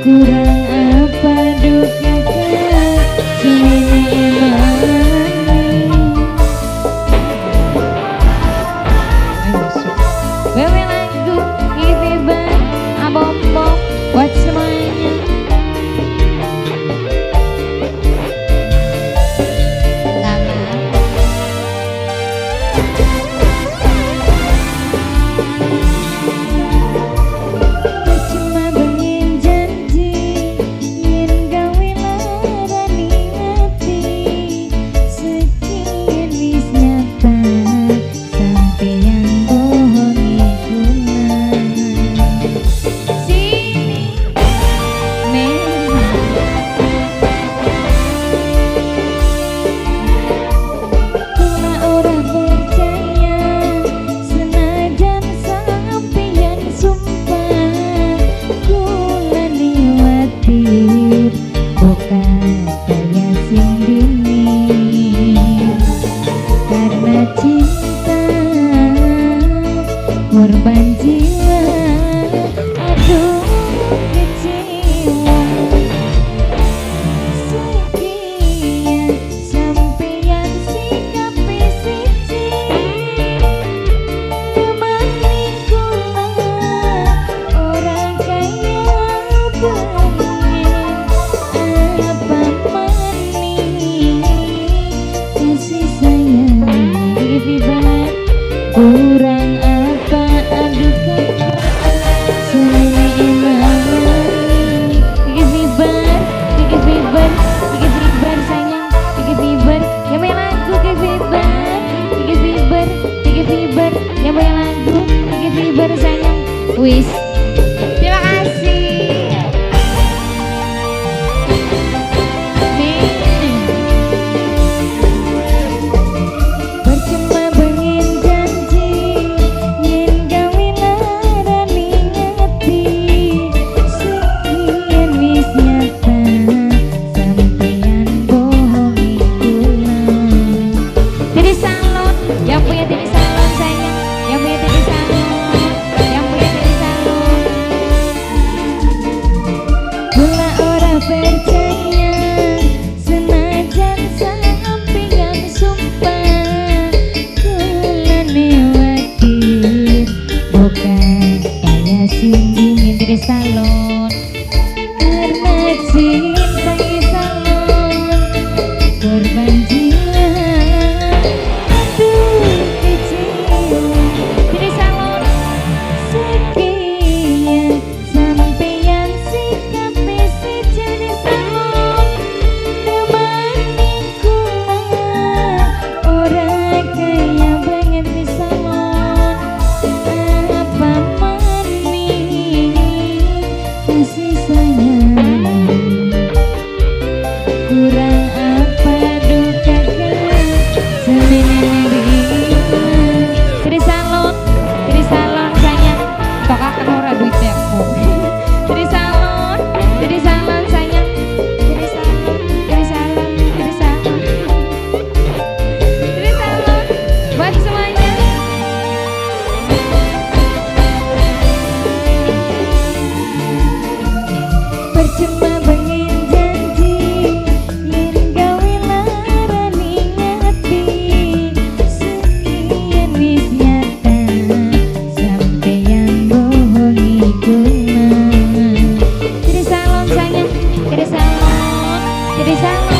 kurang apa duka wewe lagu Iviban abom-bom buat semuanya. Korban jiwa, aduh kecewa. Sekian sampeyan sikap siji, temani kula orang kaya pengen apa maning kasih sayang Iviban kurang wis. Terima kasih. Percuma pengen janji yen gawe larani ngati sekian wis nyata sampeyan bohongi kula. Jadi salon yang punya jadi salon sayang, yang punya jadi salon. Percaya senajan sampeyan sumpah kula wakil bukan kaya sing ingin jadi salon karena cinta salon korban jiwa aduh kecewa jadi salon sekian sampeyan sikap kurang apa duka jadi salon sayang tok akan ora duit aku jadi salon sayang jadi salon buat semuanya. Percuma pengen janji yen gawe larani ngati sekian wis nyata sampeyan bohongi kula. Jadi salon sayang, jadi salon